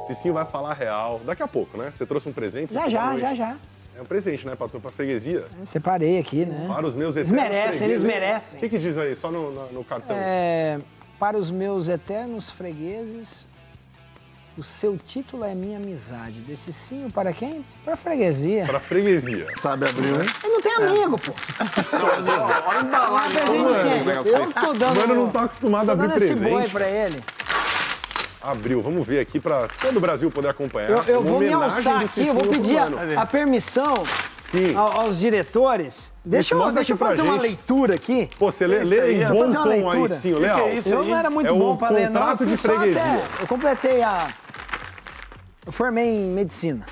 Cicinho vai falar real. Daqui a pouco, né? Você trouxe um presente? Já. É um presente, né, pra freguesia? Separei aqui, né? Para os meus Eles eternos merecem, eles merecem. O que diz aí, só no cartão? Para os meus eternos fregueses, o seu título é minha amizade. Desse sim para quem? Para a freguesia. Pra freguesia. Sabe abrir um? Ele não tem amigo, pô. Olha a embalagem. Eu tô dando... O mano não tá acostumado a abrir esse presente. boi pra ele. Abriu, vamos ver aqui pra todo o Brasil poder acompanhar. Eu Uma vou me homenagem alçar do aqui, eu Cicinho vou pro pedir mano. a permissão Sim. aos diretores. Deixa Mostra eu aqui pra fazer uma gente. leitura aqui. Pô, você lê em bom fazer uma tom aí, leitura. sim, Leal. Que é isso? Eu não era muito É o bom pra ler, não. contrato Eu de fui só freguesia. eu completei Eu formei em medicina.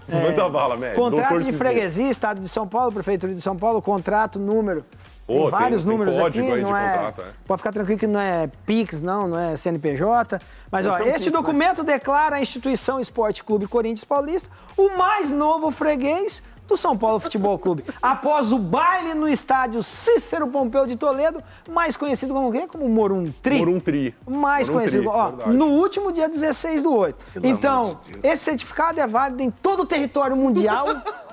Manda bala, médico. Contrato Doutor de Cicinho. freguesia, Estado de São Paulo, Prefeitura de São Paulo, contrato, número. Pô, Tem vários tem números código aqui, aí de não é, contrato, é. pode ficar tranquilo que não é Pix, não é CNPJ. Mas, ó, São este Pix, documento declara a instituição Esporte Clube Corinthians Paulista o mais novo freguês do São Paulo Futebol Clube. Após o baile no estádio Cícero Pompeu de Toledo, mais conhecido como o quê? Como Moruntri. Moruntri. Mais Moruntri, conhecido, ó, verdade. no último dia 16/8. Então, amor de Deus. esse certificado é válido em todo o território mundial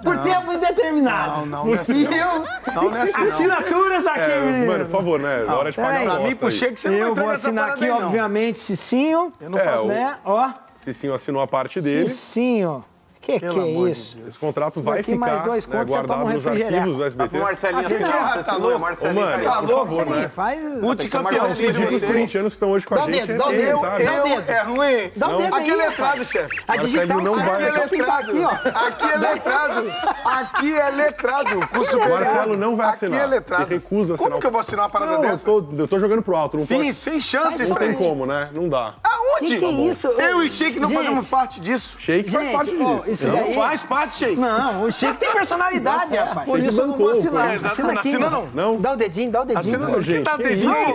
por tempo indeterminado. Não é assim, E não. eu, Não é assim, não. assinaturas aqui, menino. Mano, por favor, né? Na hora de pagar peraí. a Pra mim, aposta pro aí. cheque, você não vai Eu vou entregar essa assinar parada aqui, aí, não. obviamente, Cicinho. Eu não faço Né? Ó, Cicinho assinou a parte dele. Cicinho. Que Pelo é amor de isso? Esse contrato vai aqui ficar mais dois contos, você toma guardado um nos refrigerante. arquivos do SBT. Pro Marcelinho Assim não, assinar, tá assinou, louco? o Marcelinho Ô, mano, Carioca. por favor, Cicinho, né? faz... Multicampeão Pedir de pros vocês. corintianos que estão hoje com a Dá o gente. dedo, dá o dedo. tentar, né? Dá o dedo. É ruim? Dá o dedo Aqui aí, é letrado, rapaz. chefe. A digital não vai. é só pintar aqui, ó. Aqui é letrado. Aqui é letrado. Curso O Marcelo não vai assinar. Aqui é letrado. Ele recusa assinar. Como que eu vou assinar uma parada Não, dessa? eu tô jogando pro alto. Não Sim, pode- sem chances, Não tem Fred. como, né? Não dá. Aonde? Que é isso? Eu e Sheik não Gente, fazemos parte disso. Shake faz Gente, parte ó, disso. isso Não, daí- Faz parte, Sheik. Não, o Chico tem personalidade, rapaz. Por isso eu não vou assinar. Exato, Assina não aqui, assina ó. não. Não? Dá o dedinho, dá o dedinho. Assina não. gente, Quem tá que dedinho aí?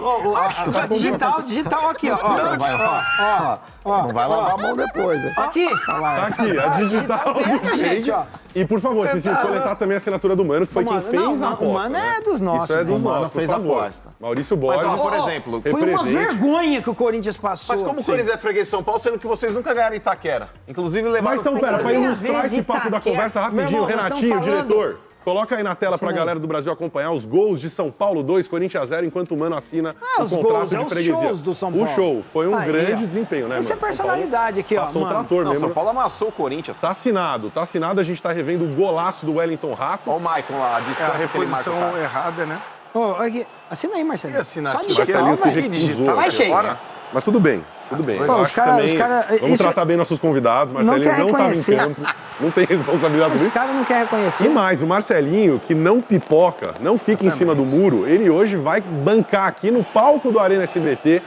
Tá digital aqui, ó. Não vai lavar a mão depois, né? Aqui. Tá aqui, a digital do gente, Shake. ó. E por favor, Cicinho, coletar também a assinatura do Mano, que foi quem Mano, fez não, a aposta. o Mano né? é dos nossos, Isso é né? dos O Mano nossos, por fez a favor. aposta. Maurício Borges. ó, por exemplo, Foi uma represente. vergonha que o Corinthians passou. Mas como o Corinthians é freguês de São Paulo, sendo que vocês nunca ganharam Itaquera? Inclusive levaram... Mas então, pera, pra tem a ilustrar ver de esse papo da Itaquera? conversa Meu rapidinho, irmão, nós Renatinho, estamos falando- diretor, coloca aí na tela pra Assina aí. galera do Brasil acompanhar os gols de São Paulo 2, Corinthians 0, enquanto o Mano assina o os contrato gols, de é os freguesia. shows do São Paulo. O show foi um Aí, grande ó. desempenho, né, Essa é mano? personalidade aqui, ó, Passou o mano. trator Não, mesmo. São Paulo amassou o Corinthians. Tá assinado, a gente tá revendo o golaço do Wellington Rato. Olha o Maicon lá, a É a distância que ele marca o reposição cara. errada, né? Ó, aqui. Assina aí, Marcelo. E assinar Só aqui? digital, Marcelinho se velho. recusou. digital. Vai, Sheik. Fora. Mas tudo bem, tudo bem. Pô, Eu os acho que cara- também os cara- vamos isso- tratar bem nossos convidados. Marcelinho quer não estava em reconhecer. campo, não tem responsabilidade Esse sobre isso. cara não quer reconhecer. E mais, o Marcelinho, que não pipoca, não fica em cima do muro, ele hoje vai bancar aqui no palco do Arena SBT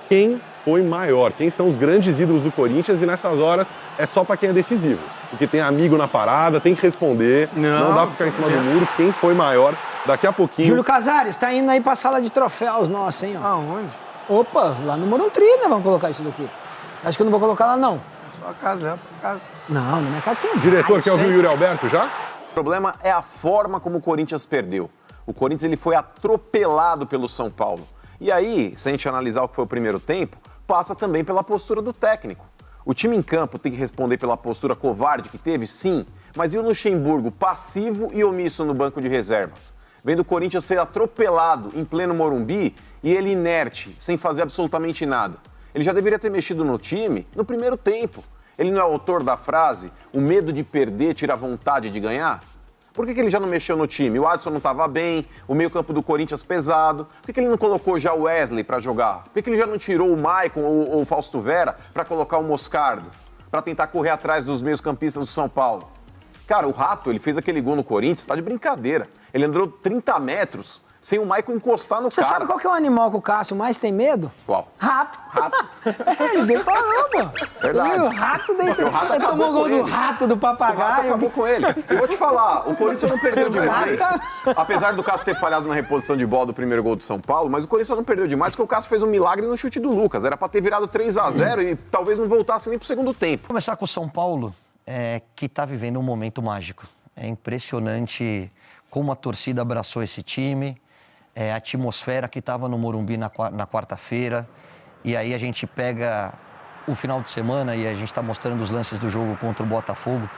quem foi maior, quem são os grandes ídolos do Corinthians, e nessas horas é só pra quem é decisivo. Porque tem amigo na parada, tem que responder, não dá pra ficar em cima do muro, quem foi maior, daqui a pouquinho... Júlio Casares, tá indo aí pra sala de troféus nossa, hein, ó. Aonde? Opa, lá no Moruntri, né? Vamos colocar isso daqui. Acho que eu não vou colocar lá, não. É só a casa, é pra casa. Não, na minha casa tem Diretor, vários, quer ouvir o hein? Yuri Alberto já? O problema é a forma como o Corinthians perdeu. O Corinthians ele foi atropelado pelo São Paulo. E aí, se a gente analisar o que foi o primeiro tempo, passa também pela postura do técnico. O time em campo tem que responder pela postura covarde que teve, sim, mas e o Luxemburgo passivo e omisso no banco de reservas? Vendo o Corinthians ser atropelado em pleno Morumbi e ele inerte, sem fazer absolutamente nada. Ele já deveria ter mexido no time no primeiro tempo. Ele não é autor da frase, o medo de perder tira a vontade de ganhar? Por que ele já não mexeu no time? O Adson não estava bem, o meio-campo do Corinthians pesado. Por que ele não colocou já o Wesley para jogar? Por que ele já não tirou o Maicon ou o Fausto Vera para colocar o Moscardo? Para tentar correr atrás dos meios-campistas do São Paulo? Cara, o Rato, ele fez aquele gol no Corinthians, tá de brincadeira. Ele andou 30 metros sem o Maicon encostar no Você cara. sabe qual que é o animal que o Cássio mais tem medo? Qual? Rato. Rato. Ele decorou, pô. Verdade. O rato deitou. O rato Ele tomou acabou gol com do ele. rato, do O Rato papagaio. acabou com ele. Eu vou te falar, o Corinthians não perdeu demais. Apesar do Cássio ter falhado na reposição de bola do primeiro gol do São Paulo, mas o Corinthians não perdeu demais porque o Cássio fez um milagre no chute do Lucas. Era pra ter virado 3-0 e talvez não voltasse nem pro segundo tempo. Começar com o São Paulo, que está vivendo um momento mágico. É impressionante como a torcida abraçou esse time, a atmosfera que estava no Morumbi na quarta-feira. E aí a gente pega o final de semana e a gente está mostrando os lances do jogo contra o Botafogo,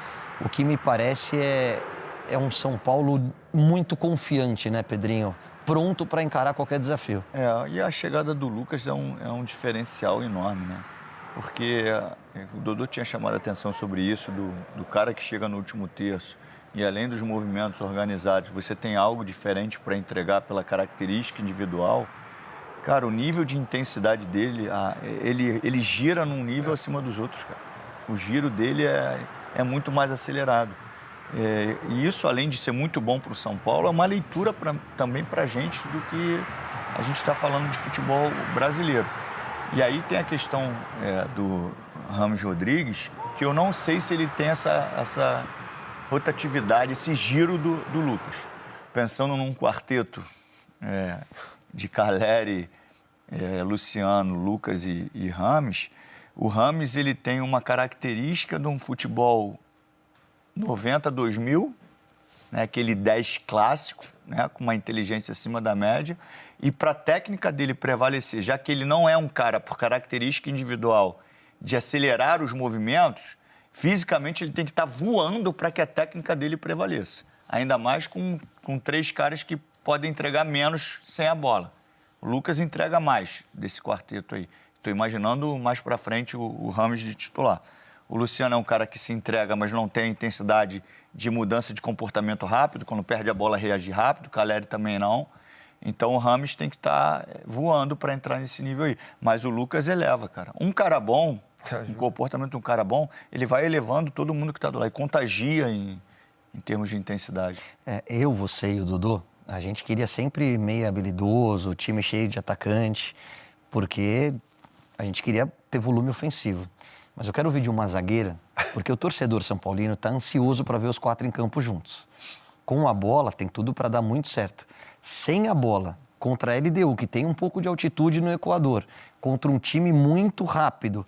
o que me parece é um São Paulo muito confiante, né, Pedrinho? Pronto para encarar qualquer desafio. E a chegada do Lucas é um diferencial enorme, né? Porque o Dodô tinha chamado a atenção sobre isso, do cara que chega no último terço e além dos movimentos organizados, você tem algo diferente para entregar pela característica individual. Cara, o nível de intensidade dele, ele gira num nível acima dos outros, cara. O giro dele é muito mais acelerado. E isso, além de ser muito bom para o São Paulo, é uma leitura também para a gente do que a gente está falando de futebol brasileiro. E aí tem a questão do Rames Rodrigues, que eu não sei se ele tem essa rotatividade, esse giro do Lucas. Pensando num quarteto de Caleri, Luciano, Lucas e Rames, o Rames ele tem uma característica de um futebol 90-2000, né, aquele 10 clássico, né, com uma inteligência acima da média, e para a técnica dele prevalecer, já que ele não é um cara, por característica individual, de acelerar os movimentos, fisicamente ele tem que estar voando para que a técnica dele prevaleça. Ainda mais com 3 caras que podem entregar menos sem a bola. O Lucas entrega mais desse quarteto aí. Estou imaginando mais para frente o Rames de titular. O Luciano é um cara que se entrega, mas não tem a intensidade de mudança de comportamento rápido. Quando perde a bola, reage rápido. O Caleri também não. Então, o Rames tem que estar voando para entrar nesse nível aí. Mas o Lucas eleva, cara. Um cara bom, o comportamento de um cara bom, ele vai elevando todo mundo que está do lado. E contagia em termos de intensidade. Você e o Dodô, a gente queria sempre meio habilidoso, time cheio de atacante, porque a gente queria ter volume ofensivo. Mas eu quero ouvir de uma zagueira, porque o torcedor são paulino está ansioso para ver os 4 em campo juntos. Com a bola, tem tudo para dar muito certo. Sem a bola, contra a LDU, que tem um pouco de altitude no Equador, contra um time muito rápido,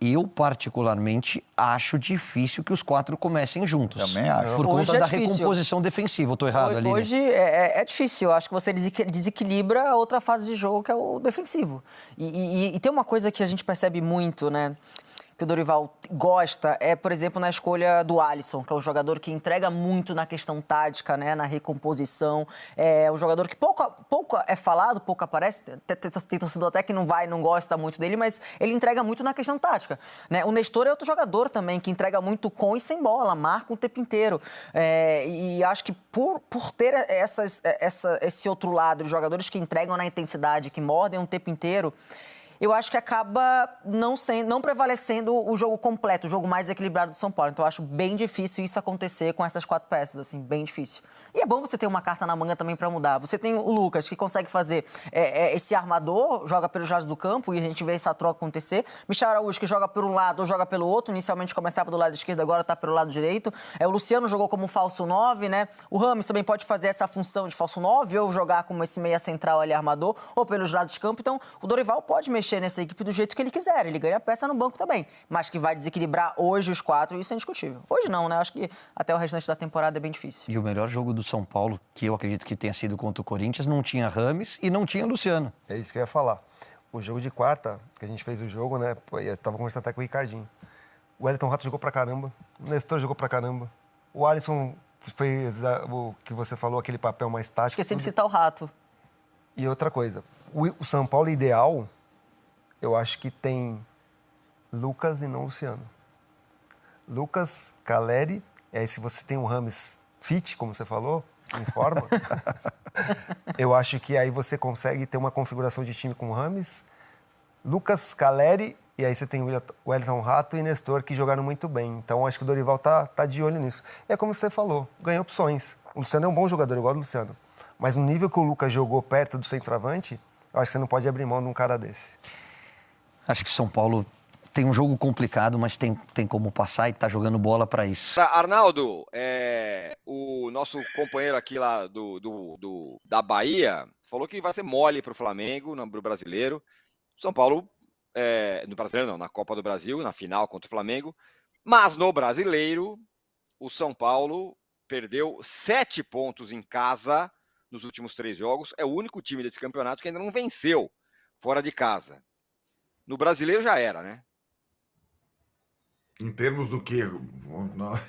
eu, particularmente, acho difícil que os 4 comecem juntos. Também acho. Por conta da recomposição defensiva. Eu estou errado, Aline? Hoje é difícil. Eu acho que você desequilibra a outra fase de jogo, que é o defensivo. E tem uma coisa que a gente percebe muito, né? Que o Dorival gosta por exemplo, na escolha do Alisson, que é um jogador que entrega muito na questão tática, né, na recomposição. É um jogador que pouco é falado, pouco aparece. Tem torcedor até que não gosta muito dele, mas ele entrega muito na questão tática, né? O Nestor é outro jogador também, que entrega muito com e sem bola, marca o tempo inteiro. E acho que por ter esse outro lado, de jogadores que entregam na intensidade, que mordem o tempo inteiro, eu acho que acaba não prevalecendo o jogo completo, o jogo mais equilibrado do São Paulo. Então, eu acho bem difícil isso acontecer com essas 4 peças, assim, bem difícil. E é bom você ter uma carta na manga também para mudar. Você tem o Lucas, que consegue fazer esse armador, joga pelos lados do campo, e a gente vê essa troca acontecer. Michel Araújo, que joga por um lado ou joga pelo outro. Inicialmente começava do lado esquerdo, agora está pelo lado direito. O Luciano jogou como falso 9, né? O Rames também pode fazer essa função de falso 9, ou jogar como esse meia central ali, armador, ou pelos lados de campo. Então, o Dorival pode mexer nessa equipe do jeito que ele quiser. Ele ganha peça no banco também. Mas que vai desequilibrar hoje os 4, isso é indiscutível. Hoje não, né? Acho que até o restante da temporada é bem difícil. E o melhor jogo do São Paulo, que eu acredito que tenha sido contra o Corinthians, não tinha Rames e não tinha Luciano. É isso que eu ia falar. O jogo de quarta, que a gente fez o jogo, né? Eu tava conversando até com o Ricardinho. O Wellington Rato jogou pra caramba. O Nestor jogou pra caramba. O Alisson fez o que você falou, aquele papel mais tático. Esqueci de citar o Rato. E outra coisa, o São Paulo ideal, eu acho que tem Lucas e não Luciano. Lucas, Caleri, se você tem um Rames fit, como você falou, em forma, eu acho que aí você consegue ter uma configuração de time com Rames, Lucas, Caleri, e aí você tem o Wellington Rato e Nestor, que jogaram muito bem. Então, acho que o Dorival tá de olho nisso. É como você falou, ganha opções. O Luciano é um bom jogador, eu gosto do Luciano. Mas no nível que o Lucas jogou perto do centroavante, eu acho que você não pode abrir mão de um cara desse. Acho que São Paulo tem um jogo complicado, mas tem como passar e está jogando bola para isso. Arnaldo, o nosso companheiro aqui lá da Bahia falou que vai ser mole para o Flamengo, no brasileiro. São Paulo, no brasileiro não, na Copa do Brasil, na final contra o Flamengo. Mas no brasileiro, o São Paulo perdeu 7 pontos em casa nos últimos 3 jogos. É o único time desse campeonato que ainda não venceu fora de casa. No brasileiro já era, né? Em termos do quê?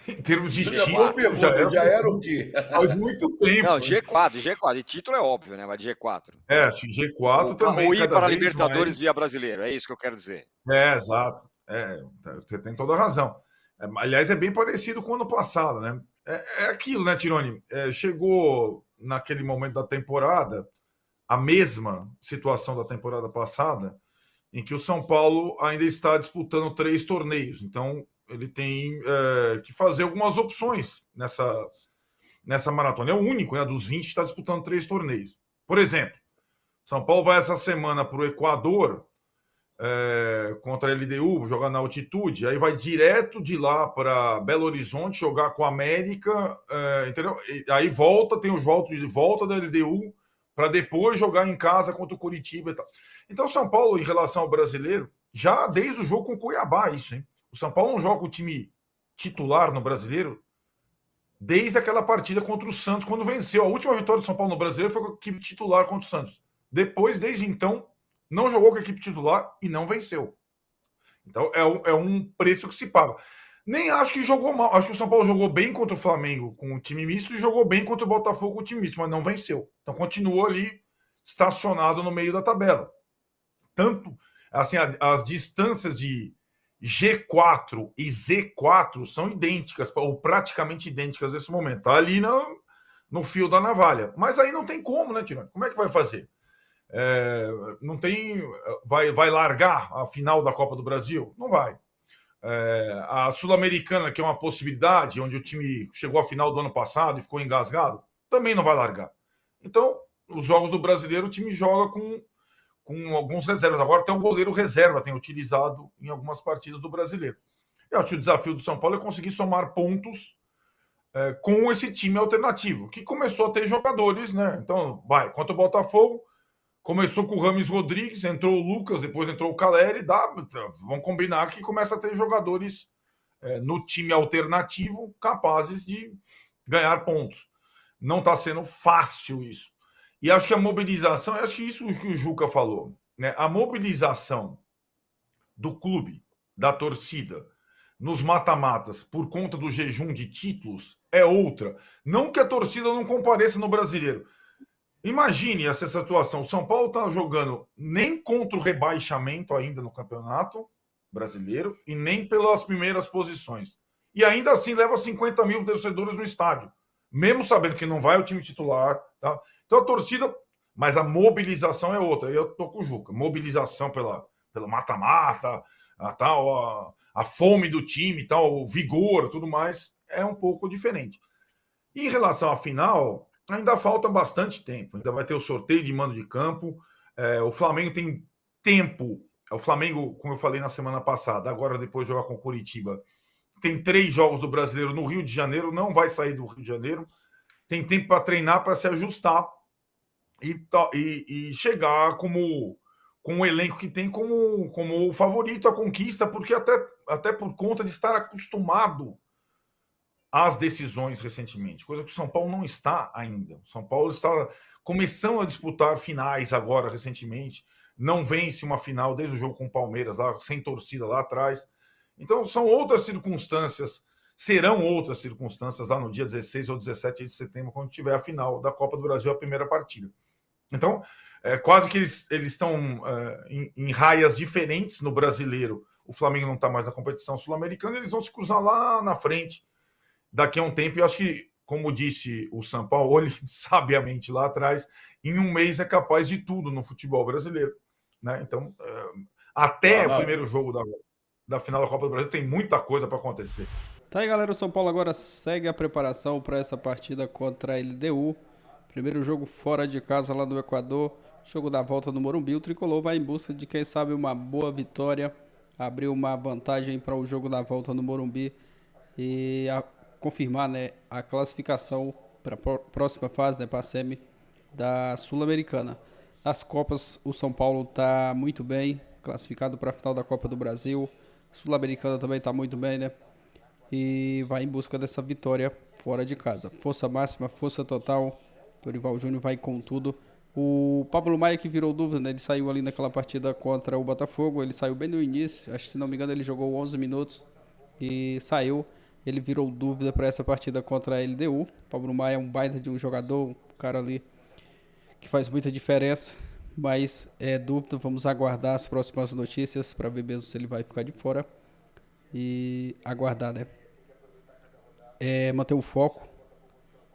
Em termos de Já título, já era o quê? faz muito tempo. Não, né? G4. De título é óbvio, né? Mas de G4. Acho que G4 também, Ou ir cada para a vez Libertadores mais... via brasileiro, é isso que eu quero dizer. Exato. Você tem toda a razão. Aliás, é bem parecido com o ano passado, né? É aquilo, né, Tironi? Chegou naquele momento da temporada, a mesma situação da temporada passada, em que o São Paulo ainda está disputando 3 torneios. Então, ele tem que fazer algumas opções nessa maratona. É o único, né, dos 20 que está disputando 3 torneios. Por exemplo, São Paulo vai essa semana para o Equador, contra a LDU, jogar na altitude, aí vai direto de lá para Belo Horizonte jogar com a América, entendeu? E aí volta, tem os votos de volta da LDU para depois jogar em casa contra o Curitiba e tal. Então, o São Paulo, em relação ao brasileiro, já desde o jogo com o Cuiabá, isso, hein? O São Paulo não joga o time titular no brasileiro desde aquela partida contra o Santos, quando venceu. A última vitória do São Paulo no brasileiro foi com a equipe titular contra o Santos. Depois, desde então, não jogou com a equipe titular e não venceu. Então, é um preço que se paga. Nem acho que jogou mal. Acho que o São Paulo jogou bem contra o Flamengo com o time misto e jogou bem contra o Botafogo com o time misto, mas não venceu. Então, continuou ali estacionado no meio da tabela. Tanto, assim, as distâncias de G4 e Z4 são idênticas, ou praticamente idênticas nesse momento. Tá ali no fio da navalha. Mas aí não tem como, né, Tironi? Como é que vai fazer? Não tem. Vai largar a final da Copa do Brasil? Não vai. A Sul-Americana, que é uma possibilidade, onde o time chegou à final do ano passado e ficou engasgado, também não vai largar. Então, os jogos do brasileiro, o time joga com alguns reservas. Agora até um goleiro reserva tem utilizado em algumas partidas do brasileiro. Eu acho que o desafio do São Paulo é conseguir somar pontos com esse time alternativo, que começou a ter jogadores, né? Então, contra o Botafogo, começou com o Rames Rodrigues, entrou o Lucas, depois entrou o Caleri, vamos combinar que começa a ter jogadores no time alternativo capazes de ganhar pontos. Não está sendo fácil isso. E acho que a mobilização, acho que isso que o Juca falou, né? A mobilização do clube, da torcida, nos mata-matas, por conta do jejum de títulos, é outra. Não que a torcida não compareça no brasileiro. Imagine essa situação. O São Paulo está jogando nem contra o rebaixamento ainda no campeonato brasileiro e nem pelas primeiras posições. E ainda assim leva 50 mil torcedores no estádio, mesmo sabendo que não vai o time titular, tá? Então a torcida, mas a mobilização é outra. Eu tô com o Juca. Mobilização pelo mata-mata, a fome do time, tal, o vigor, tudo mais, é um pouco diferente. E em relação à final, ainda falta bastante tempo. Ainda vai ter o sorteio de mando de campo. O Flamengo tem tempo. O Flamengo, como eu falei na semana passada, agora depois de jogar com o Curitiba, tem 3 jogos do Brasileiro no Rio de Janeiro, não vai sair do Rio de Janeiro. Tem tempo para treinar, para se ajustar e chegar com o elenco que tem como o favorito à conquista, porque até por conta de estar acostumado às decisões recentemente, coisa que o São Paulo não está ainda. O São Paulo está começando a disputar finais agora, recentemente. Não vence uma final desde o jogo com o Palmeiras, lá, sem torcida lá atrás. Então, são outras circunstâncias. Serão outras circunstâncias lá no dia 16 ou 17 de setembro, quando tiver a final da Copa do Brasil, a primeira partida. Então, quase que eles estão em raias diferentes no brasileiro. O Flamengo não está mais na competição sul-americana, eles vão se cruzar lá na frente daqui a um tempo. E eu acho que, como disse o Sampaoli, sabiamente lá atrás, em um mês é capaz de tudo no futebol brasileiro, né? Então, até o primeiro jogo da final da Copa do Brasil tem muita coisa para acontecer. Tá aí, galera, o São Paulo agora segue a preparação para essa partida contra a LDU. Primeiro jogo fora de casa lá no Equador, jogo da volta no Morumbi. O Tricolor vai em busca de, quem sabe, uma boa vitória, abrir uma vantagem para o jogo da volta no Morumbi e confirmar, né, a classificação para a próxima fase, né, para a semi da Sul-Americana. Nas Copas, o São Paulo está muito bem, classificado para a final da Copa do Brasil. Sul-Americana também está muito bem, né? E vai em busca dessa vitória fora de casa. Força máxima, força total. Dorival Júnior vai com tudo. O Pablo Maia, que virou dúvida, né? Ele saiu ali naquela partida contra o Botafogo. Ele saiu bem no início. Acho que, se não me engano, ele jogou 11 minutos. e saiu. Ele virou dúvida para essa partida contra a LDU. O Pablo Maia é um baita de um jogador, um cara ali que faz muita diferença, mas é dúvida. Vamos aguardar as próximas notícias para ver mesmo se ele vai ficar de fora e aguardar, né? Manter o foco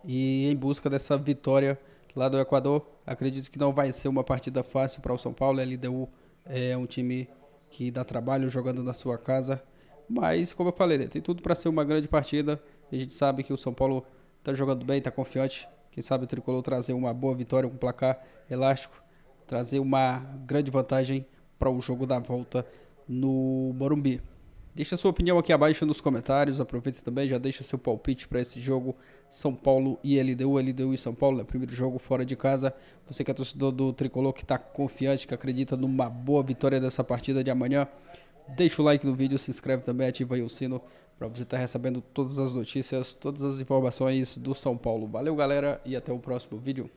e em busca dessa vitória lá do Equador. Acredito que não vai ser uma partida fácil para o São Paulo. A LDU é um time que dá trabalho jogando na sua casa, mas como eu falei, né, tem tudo para ser uma grande partida. A gente sabe que o São Paulo está jogando bem, está confiante. Quem sabe o Tricolor trazer uma boa vitória com placar elástico, trazer uma grande vantagem para o jogo da volta no Morumbi. Deixa sua opinião aqui abaixo nos comentários. Aproveita também, já deixa seu palpite para esse jogo São Paulo e LDU. LDU e São Paulo, é o primeiro jogo fora de casa. Você que é torcedor do Tricolor, que está confiante, que acredita numa boa vitória dessa partida de amanhã, deixa o like no vídeo, se inscreve também, ativa aí o sino para você estar recebendo todas as notícias, todas as informações do São Paulo. Valeu, galera, e até o próximo vídeo.